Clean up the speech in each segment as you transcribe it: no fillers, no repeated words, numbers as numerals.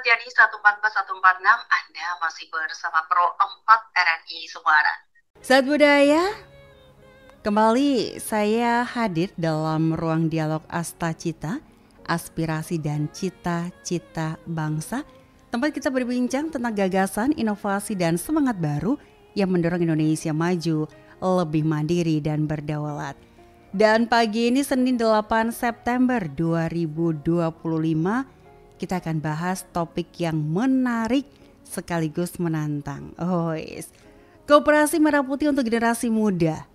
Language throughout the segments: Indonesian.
Sobat Yani 144146, Anda masih bersama Pro 4 RRI Suara. Saat budaya, kembali saya hadir dalam ruang dialog Asta Cita, aspirasi dan cita-cita bangsa. Tempat kita berbincang tentang gagasan, inovasi dan semangat baru yang mendorong Indonesia maju, lebih mandiri dan berdaulat. Dan pagi ini Senin 8 September 2025, kita akan bahas topik yang menarik sekaligus menantang. Koperasi Merah Putih untuk generasi muda.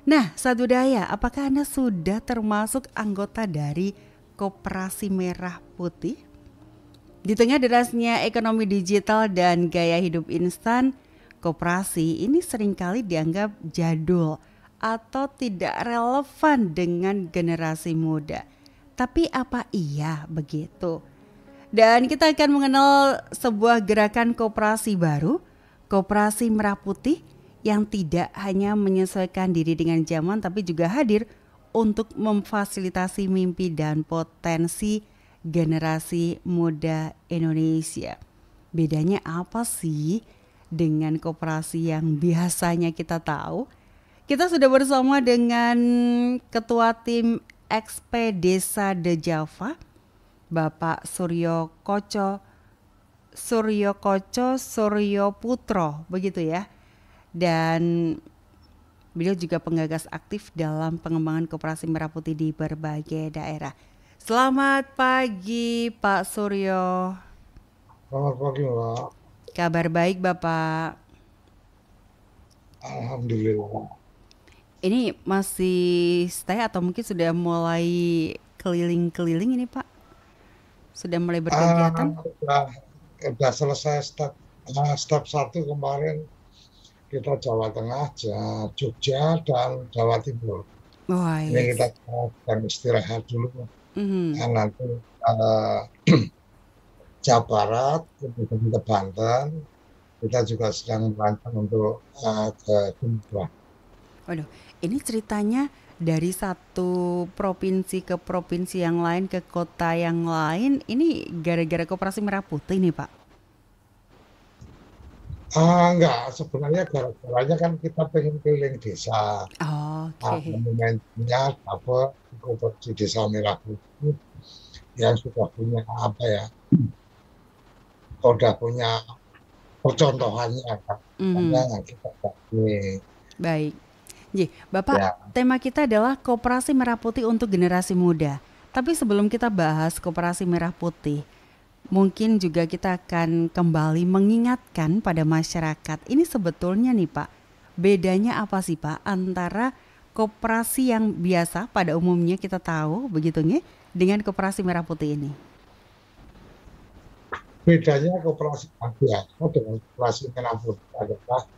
Nah, Saat Budaya, apakah Anda sudah termasuk anggota dari Koperasi Merah Putih? Di tengah derasnya ekonomi digital dan gaya hidup instan, koperasi ini seringkali dianggap jadul atau tidak relevan dengan generasi muda. Tapi apa iya begitu? Dan kita akan mengenal sebuah gerakan koperasi baru, Koperasi Merah Putih, yang tidak hanya menyesuaikan diri dengan zaman tapi juga hadir untuk memfasilitasi mimpi dan potensi generasi muda Indonesia. Bedanya apa sih dengan koperasi yang biasanya kita tahu? Kita sudah bersama dengan Ketua Tim XP Desa De Java, Bapak Suryo Putro, begitu ya. Dan beliau juga penggagas aktif dalam pengembangan Koperasi Merah Putih di berbagai daerah. Selamat pagi Pak Suryo. Selamat pagi, Mbak. Kabar baik Bapak? Alhamdulillah. Ini masih stay atau mungkin sudah mulai keliling-keliling ini Pak? Sudah mulai berkegiatan? Sudah selesai step 1 kemarin. Kita Jawa Tengah, Jogja, dan Jawa Timur. Ini kita akan istirahat dulu. Nanti Jawa Barat, kemudian ke Banten. Kita juga sedang merancang untuk ke Sumatera. Waduh, ini ceritanya dari satu provinsi ke provinsi yang lain, ke kota yang lain, ini gara-gara Koperasi Merah Putih nih Pak? Enggak, sebenarnya gara-garanya kan kita pengen keliling desa. Momennya apa Koperasi Desa Merah Putih yang sudah punya sudah punya percontohannya kan. Kita Baik. Bapak, tema kita adalah Koperasi Merah Putih untuk generasi muda. Tapi sebelum kita bahas Koperasi Merah Putih, mungkin juga kita akan kembali mengingatkan pada masyarakat. Ini sebetulnya nih Pak, bedanya apa sih Pak antara koperasi yang biasa pada umumnya kita tahu begitu nih dengan Koperasi Merah Putih ini? Bedanya koperasi biasa dengan Koperasi Merah Putih adalah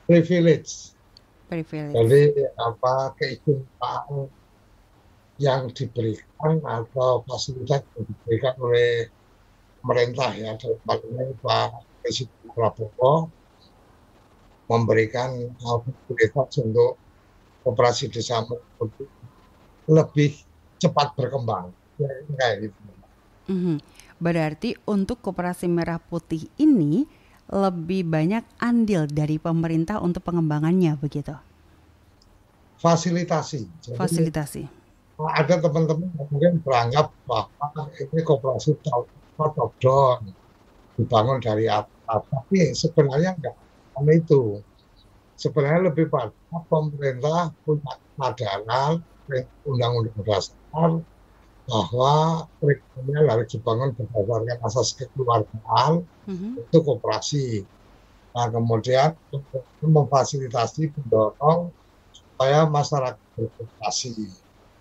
privilege. Jadi keistimewaan yang diberikan atau fasilitas yang diberikan oleh pemerintah ya, dalam hal ini Pak Presiden Prabowo memberikan fasilitas untuk Koperasi Desa Merah Putih lebih cepat berkembang. Kayak gitu. Berarti untuk Koperasi Merah Putih ini lebih banyak andil dari pemerintah untuk pengembangannya, begitu? Fasilitasi. Fasilitasi. Ada teman-teman yang mungkin beranggap bahwa ini koperasi top down, dibangun dari atas, tapi sebenarnya enggak. Karena itu sebenarnya lebih pada pemerintah punya kesadaran undang-undang dasar bahwa perekonomian harus dibangun berdasarkan asas kekeluargaan itu koperasi. Nah, kemudian memfasilitasi, mendorong supaya masyarakat berkoperasi.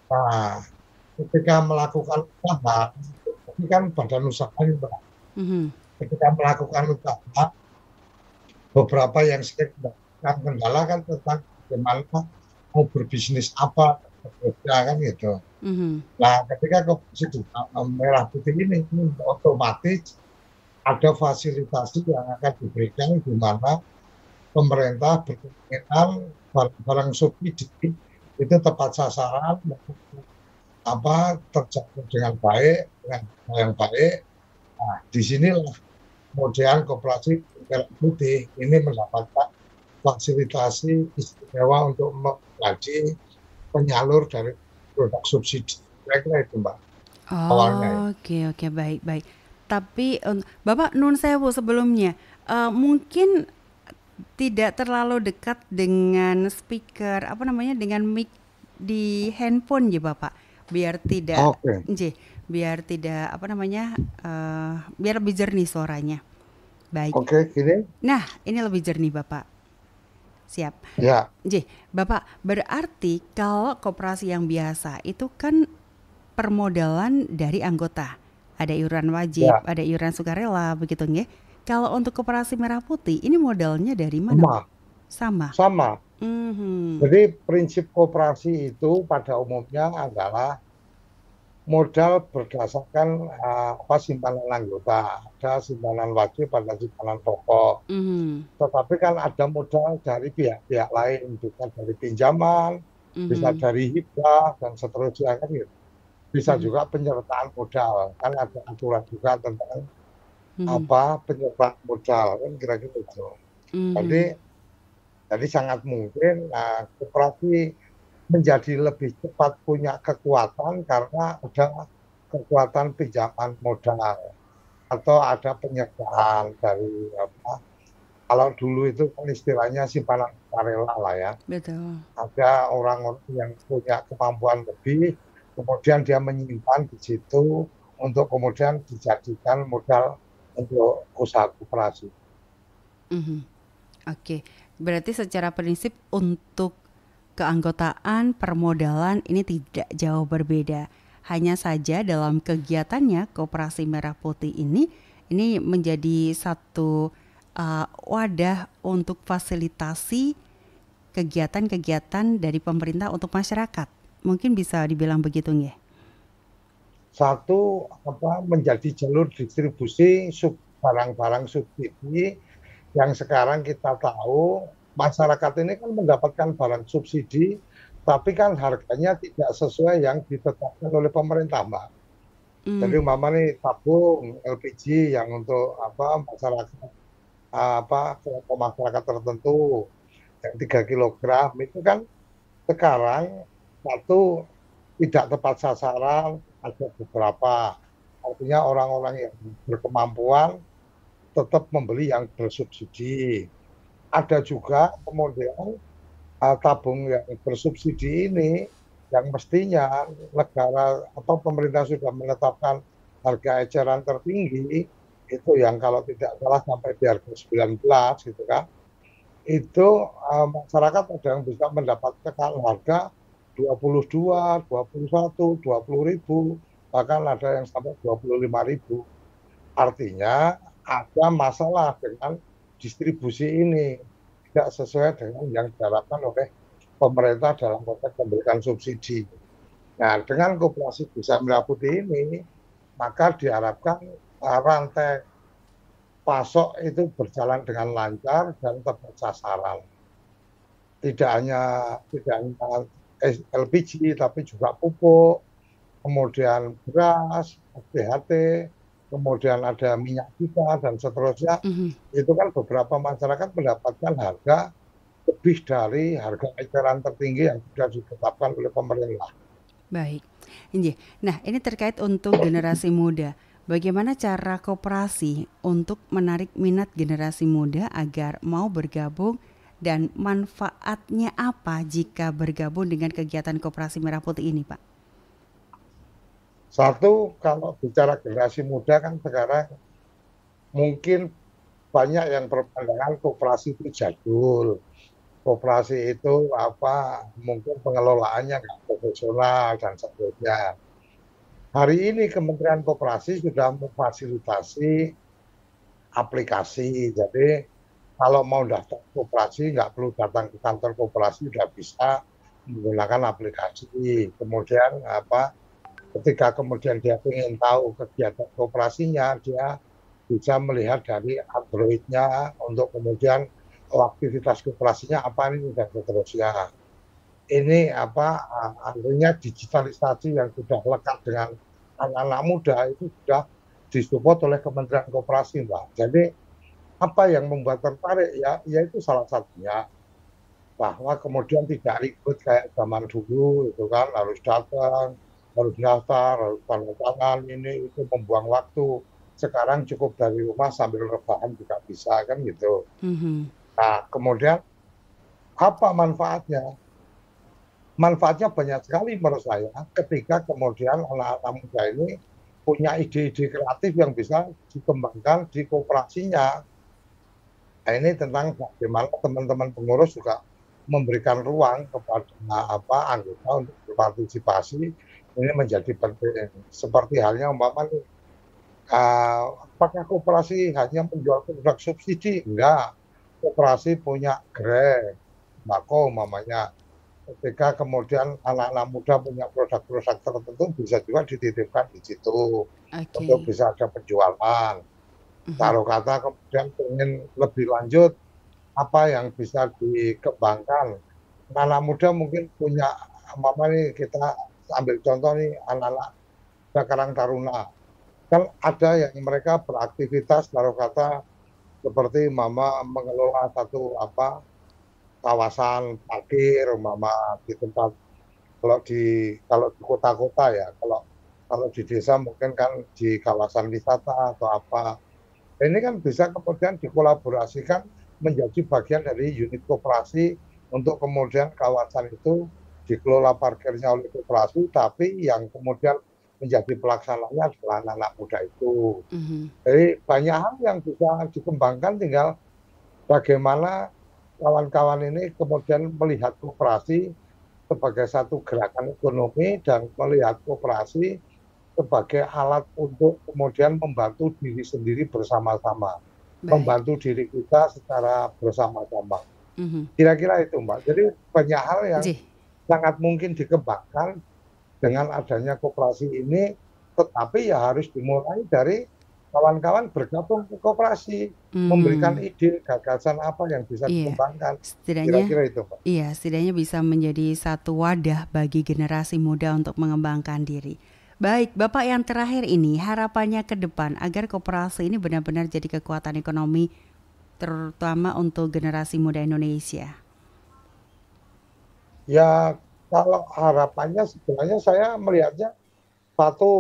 Nah, ketika melakukan usaha, ini kan badan usaha juga. Ketika melakukan usaha, beberapa yang sering mendapatkan kendala kan tentang bagaimana mau berbisnis apa, kan gitu. Nah, ketika Koperasi Merah Putih ini otomatis ada fasilitasi yang akan diberikan di mana pemerintah berkeinginan barang subsidi itu tepat sasaran, terjangkau dengan baik, dengan yang baik, Nah, di sinilah kemudian koperasi merah putih ini mendapatkan fasilitasi istimewa untuk menjadi penyalur dari produk subsidi. Kira-kira itu Mbak, awalnya ya. Oke, oke, baik, baik. Tapi Bapak nun sewu sebelumnya, mungkin tidak terlalu dekat dengan speaker, apa namanya, dengan mic di handphone ya Bapak, biar tidak, Oke, nggih, biar tidak apa namanya, biar lebih jernih suaranya. Baik. oke, gini, Nah, ini lebih jernih Bapak. Siap. ya, Nggih, Bapak, berarti kalau koperasi yang biasa itu kan permodalan dari anggota. Ada iuran wajib, ya, ada iuran sukarela, begitu nggih. Kalau untuk koperasi merah putih, ini modalnya dari mana, Pak? sama, Sama. sama. Mhm. Jadi prinsip koperasi itu pada umumnya adalah modal berdasarkan apa simpanan anggota, ada simpanan wajib, ada simpanan pokok. Mhm. Tetapi kan ada modal dari pihak-pihak lain, bisa dari pinjaman, bisa Mhm. dari hibah dan seterusnya kan gitu. Bisa Mhm. juga penyertaan modal, kan ada aturan juga tentang Mhm. apa penyertaan modal kan kira-kira itu. Jadi Mhm. jadi sangat mungkin koperasi menjadi lebih cepat punya kekuatan karena ada kekuatan pinjaman modal atau ada penyertaan dari apa. Kalau dulu itu kan istilahnya simpanan sukarela lah ya. Betul. Ada orang-orang yang punya kemampuan lebih, kemudian dia menyimpan di situ untuk kemudian dijadikan modal untuk usaha koperasi. Mhm. Oke. Berarti secara prinsip untuk keanggotaan, permodalan ini tidak jauh berbeda. Hanya saja dalam kegiatannya Koperasi Merah Putih ini menjadi satu wadah untuk fasilitasi kegiatan-kegiatan dari pemerintah untuk masyarakat. Mungkin bisa dibilang begitu nggih? Satu apa menjadi jalur distribusi barang-barang subsidi yang sekarang kita tahu masyarakat ini kan mendapatkan barang subsidi, tapi kan harganya tidak sesuai yang ditetapkan oleh pemerintah, Mbak. Jadi Hmm. umpama nih tabung LPG yang untuk apa masyarakat apa kelompok masyarakat tertentu yang 3 kilogram itu kan sekarang satu tidak tepat sasaran ada beberapa. Artinya orang-orang yang berkemampuan tetap membeli yang bersubsidi. Ada juga kemudian tabung yang bersubsidi ini yang mestinya negara atau pemerintah sudah menetapkan harga eceran tertinggi itu yang kalau tidak salah sampai di harga 19 gitu kan. Itu masyarakat ada yang bisa mendapatkan harga 22, 21, 20.000, bahkan ada yang sampai 25.000. Artinya ada masalah dengan distribusi ini tidak sesuai dengan yang diharapkan oleh pemerintah dalam konteks memberikan subsidi. Nah, dengan koperasi desa merah putih ini, maka diharapkan rantai pasok itu berjalan dengan lancar dan tepat sasaran. Tidak hanya LPG, tapi juga pupuk, kemudian beras, SPHT, kemudian ada minyak kita dan seterusnya. Mhm. Itu kan beberapa masyarakat mendapatkan harga lebih dari harga eceran tertinggi yang sudah ditetapkan oleh pemerintah. Baik. Injih. Nah, ini terkait untuk generasi muda. Bagaimana cara koperasi untuk menarik minat generasi muda agar mau bergabung dan manfaatnya apa jika bergabung dengan kegiatan Koperasi Merah Putih ini, Pak? Satu, kalau bicara generasi muda kan sekarang mungkin banyak yang berpandangan koperasi itu jadul. Koperasi itu apa mungkin pengelolaannya nggak profesional dan seterusnya. Hari ini Kementerian Koperasi sudah memfasilitasi aplikasi. Jadi kalau mau daftar koperasi nggak perlu datang ke kantor koperasi, sudah bisa menggunakan aplikasi. Kemudian apa ketika kemudian dia ingin tahu kegiatan koperasinya, dia bisa melihat dari Android-nya untuk kemudian aktivitas koperasinya apa ini dan seterusnya. Ini apa artinya digitalisasi yang sudah lekat dengan anak-anak muda itu sudah disupport oleh Kementerian Koperasi, Mbak. Jadi apa yang membuat tertarik ya, yaitu salah satunya bahwa kemudian tidak ribet kayak zaman dulu itu kan, harus datang, harus daftar, harus tanda tangan, ini itu membuang waktu. Sekarang cukup dari rumah sambil rebahan juga bisa kan gitu. Mhm. Nah, kemudian apa manfaatnya? Manfaatnya banyak sekali menurut saya ketika kemudian anak-anak muda ini punya ide-ide kreatif yang bisa dikembangkan di koperasinya. Nah, ini tentang bagaimana teman-teman pengurus juga memberikan ruang kepada anggota untuk berpartisipasi, ini menjadi penting. Seperti halnya umpamanya apakah koperasi hanya menjual produk subsidi? Enggak. Koperasi punya gerai, sembako umpamanya. Ketika kemudian anak-anak muda punya produk-produk tertentu bisa juga dititipkan di situ untuk Oke. bisa ada penjualan. Mhm. Taruh kata kemudian ingin lebih lanjut, apa yang bisa dikembangkan. Anak-anak muda mungkin punya, nih kita ambil contoh nih anak-anak Karang Taruna. Kan ada yang mereka beraktivitas taruh kata seperti mengelola satu kawasan parkir di tempat, kalau di kota-kota ya, kalau di desa mungkin kan di kawasan wisata atau apa. Ini kan bisa kemudian dikolaborasikan menjadi bagian dari unit koperasi untuk kemudian kawasan itu dikelola parkirnya oleh koperasi, tapi yang kemudian menjadi pelaksananya adalah anak-anak muda itu. Mhm. Jadi banyak hal yang bisa dikembangkan, tinggal bagaimana kawan-kawan ini kemudian melihat koperasi sebagai satu gerakan ekonomi dan melihat koperasi sebagai alat untuk kemudian membantu diri sendiri bersama-sama, Baik. membantu diri kita secara bersama-sama. Mhm. Kira-kira itu, Mbak. Jadi banyak hal yang Jih. sangat mungkin dikembangkan dengan adanya koperasi ini, tetapi ya harus dimulai dari kawan-kawan bergabung ke koperasi, memberikan Mhm. ide, gagasan apa yang bisa Iya. dikembangkan. Setidaknya Kira-kira itu, Mbak. iya, setidaknya bisa menjadi satu wadah bagi generasi muda untuk mengembangkan diri. Baik, Bapak yang terakhir ini harapannya ke depan agar koperasi ini benar-benar jadi kekuatan ekonomi terutama untuk generasi muda Indonesia. Ya, kalau harapannya sebenarnya saya melihatnya satu,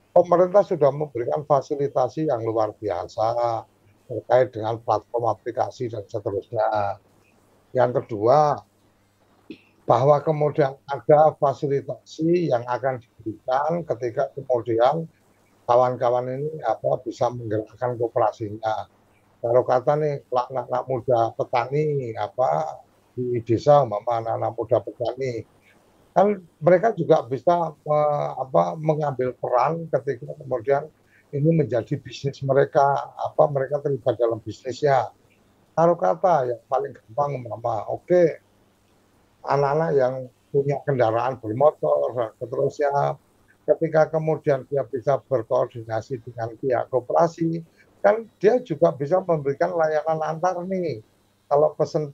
pemerintah sudah memberikan fasilitasi yang luar biasa terkait dengan platform aplikasi dan seterusnya. Yang kedua, bahwa kemudian ada fasilitasi yang akan diberikan ketika kemudian kawan-kawan ini bisa menggerakkan kooperasinya. Kalau kata nih anak-anak muda petani di desa, anak-anak muda petani, kan mereka juga bisa mengambil peran ketika kemudian ini menjadi bisnis mereka, mereka terlibat dalam bisnisnya. Taruh kata yang paling gampang oke, anak-anak yang punya kendaraan bermotor dan seterusnya, ketika kemudian dia bisa berkoordinasi dengan pihak koperasi, kan dia juga bisa memberikan layanan antar nih. Kalau pesan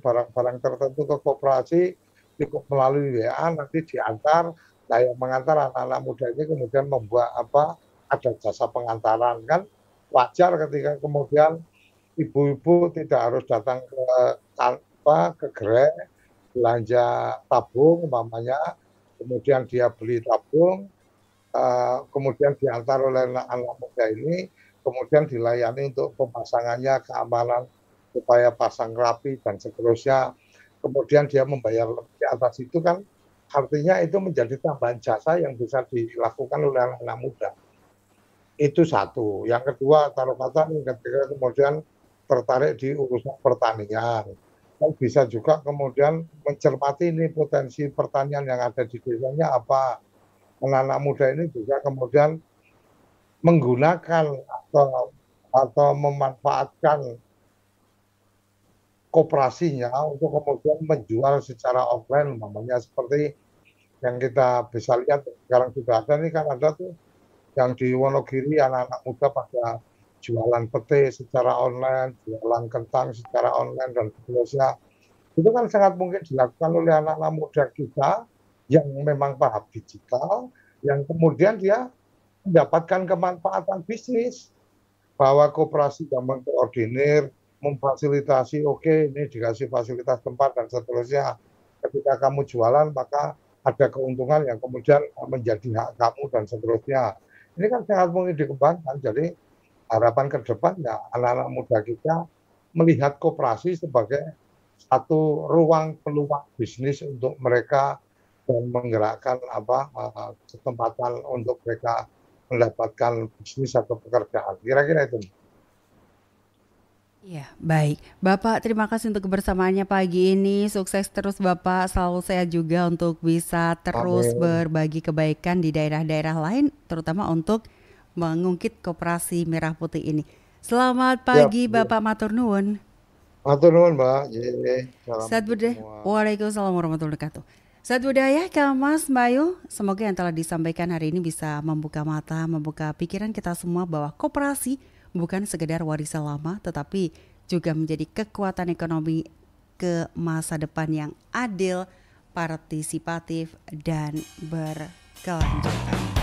barang-barang tertentu ke koperasi cukup melalui WA, nanti diantar. Nah, yang mengantar anak-anak muda ini kemudian membuat ada jasa pengantaran, kan wajar ketika kemudian ibu-ibu tidak harus datang ke gerai belanja tabung umpamanya, kemudian dia beli tabung, kemudian diantar oleh anak-anak muda ini, kemudian dilayani untuk pemasangannya, keamanan supaya pasang rapi dan seterusnya. Kemudian dia membayar lebih di atas itu, kan artinya itu menjadi tambahan jasa yang bisa dilakukan oleh anak-anak muda. Itu satu. Yang kedua, taruh kata ketika kemudian tertarik di urusan pertanian, kan bisa juga kemudian mencermati ini potensi pertanian yang ada di desanya apa. Anak-anak muda ini juga kemudian menggunakan atau memanfaatkan koperasinya untuk kemudian menjual secara offline, namanya seperti yang kita bisa lihat sekarang sudah ada nih, kan ada tuh yang di Wonogiri anak-anak muda pada jualan pete secara online, jualan kentang secara online dan seterusnya. Itu kan sangat mungkin dilakukan oleh anak-anak muda kita yang memang paham digital, yang kemudian dia mendapatkan kemanfaatan bisnis, bahwa koperasi yang mengkoordinir, memfasilitasi, oke, ini dikasih fasilitas tempat dan seterusnya. Ketika kamu jualan, maka ada keuntungan yang kemudian menjadi hak kamu dan seterusnya. Ini kan sangat mungkin dikembangkan. Jadi harapan ke depan ya anak-anak muda kita melihat koperasi sebagai satu ruang peluang bisnis untuk mereka dan menggerakkan kesempatan untuk mereka mendapatkan bisnis atau pekerjaan. Kira-kira itu. Iya, baik. Bapak, terima kasih untuk kebersamaannya pagi ini. Sukses terus Bapak, selalu sehat juga untuk bisa terus Amin. berbagi kebaikan di daerah-daerah lain, terutama untuk mengungkit koperasi Merah Putih ini. Selamat Siap. pagi Bapak, matur nuwun. Matur nuwun, Mbak. Salam Saat untuk budaya, semua. Waalaikumsalam warahmatullahi wabarakatuh. Saat budaya, Kak Mas Bayu, semoga yang telah disampaikan hari ini bisa membuka mata, membuka pikiran kita semua bahwa koperasi bukan sekedar warisan lama, tetapi juga menjadi kekuatan ekonomi ke masa depan yang adil, partisipatif, dan berkelanjutan.